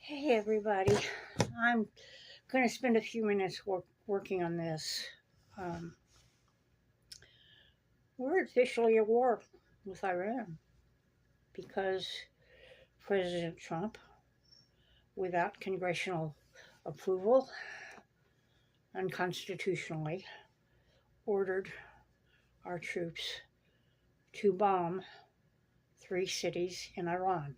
Hey everybody, I'm going to spend a few minutes working on this. Um, we're officially at war with Iran because President Trump, without congressional approval, unconstitutionally ordered our troops to bomb three cities in Iran.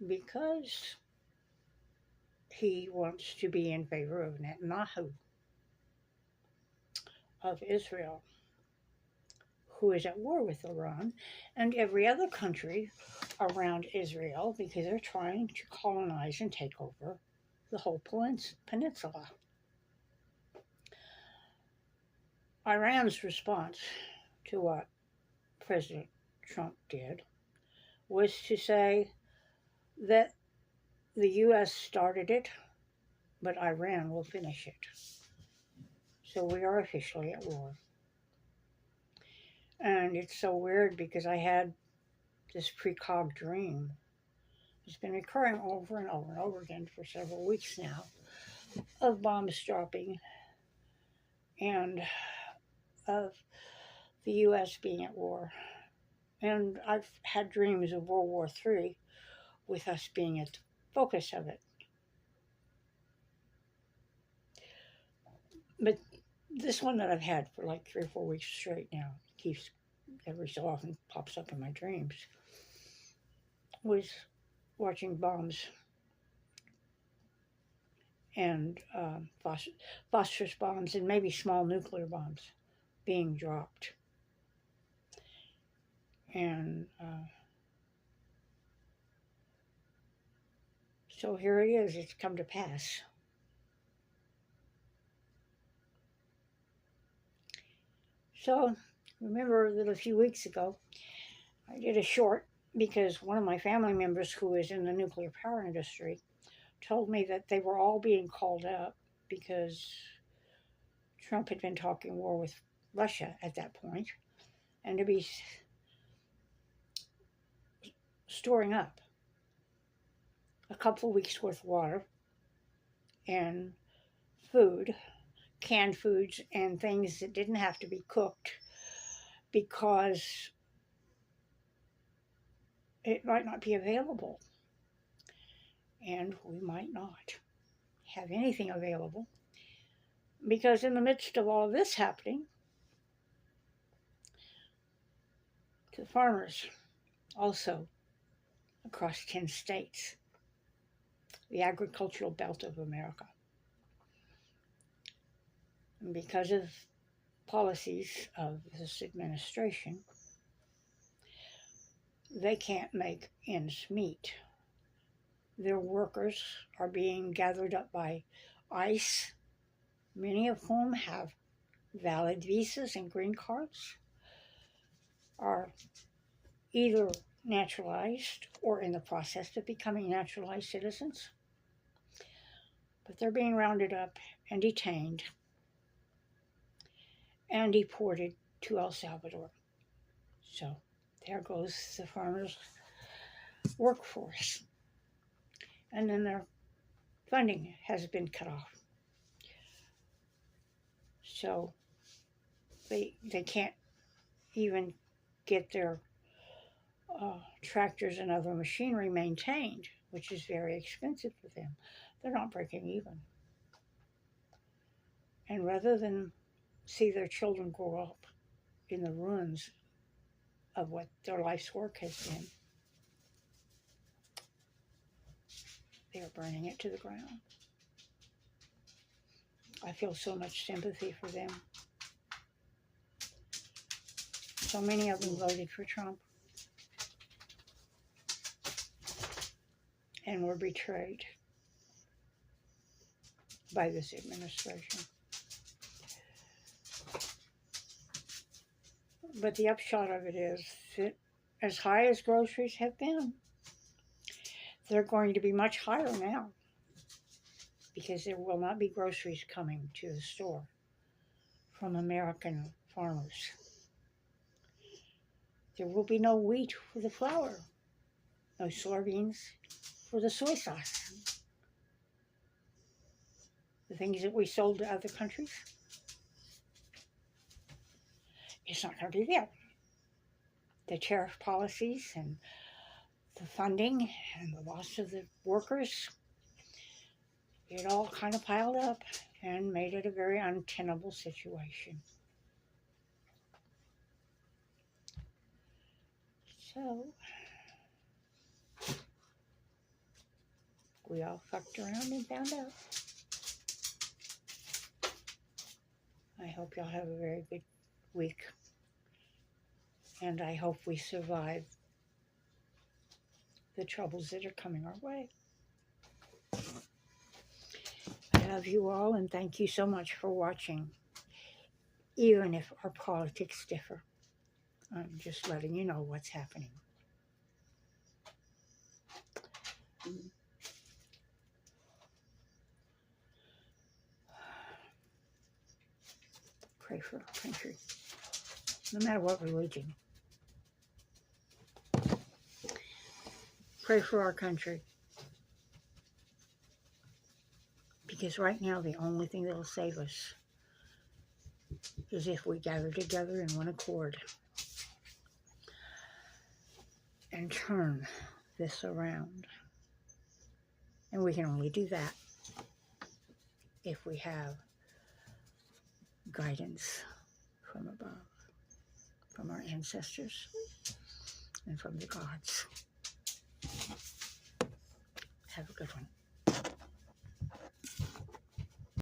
Because he wants to be in favor of Netanyahu of Israel, who is at war with Iran and every other country around Israel because they're trying to colonize and take over the whole peninsula. Iran's response to what President Trump did was to say that the U.S. started it, but Iran will finish it. So we are officially at war. And it's so weird because I had this precog dream. It's been recurring over and over and over again for several weeks now of bombs dropping and of the U.S. being at war. And I've had dreams of World War III with us being at the focus of it. But this one that I've had for like 3 or 4 weeks straight now, keeps every so often pops up in my dreams, was watching bombs and phosphorus bombs and maybe small nuclear bombs being dropped. And so here it is, it's come to pass. So remember that a few weeks ago, I did a short because one of my family members who is in the nuclear power industry told me that they were all being called up because Trump had been talking war with Russia at that point, and to be storing up a couple of weeks worth of water and food, canned foods, and things that didn't have to be cooked because it might not be available. And we might not have anything available because in the midst of all of this happening, the farmers also across 10 states, the agricultural belt of America, and because of policies of this administration, they can't make ends meet. Their workers are being gathered up by ICE, many of whom have valid visas and green cards, are either naturalized or in the process of becoming naturalized citizens. But they're being rounded up and detained and deported to El Salvador. So there goes the farmers' workforce. And then their funding has been cut off. So they can't even get their tractors and other machinery maintained, which is very expensive for them. They're not breaking even. And rather than see their children grow up in the ruins of what their life's work has been, they are burning it to the ground. I feel so much sympathy for them. So many of them voted for Trump and were betrayed by this administration. But the upshot of it is that as high as groceries have been, they're going to be much higher now because there will not be groceries coming to the store from American farmers. There will be no wheat for the flour, no soybeans for the soy sauce. The things that we sold to other countries, it's not going to be there. The tariff policies and the funding and the loss of the workers, it all kind of piled up and made it a very untenable situation. So we all fucked around and found out. I hope y'all have a very good week. And I hope we survive the troubles that are coming our way. I love you all and thank you so much for watching. Even if our politics differ, I'm just letting you know what's happening. Pray for our country, no matter what religion. Pray for our country. Because right now, the only thing that will save us is if we gather together in one accord and turn this around. And we can only do that if we have guidance from above, from our ancestors, and from the gods. Have a good one.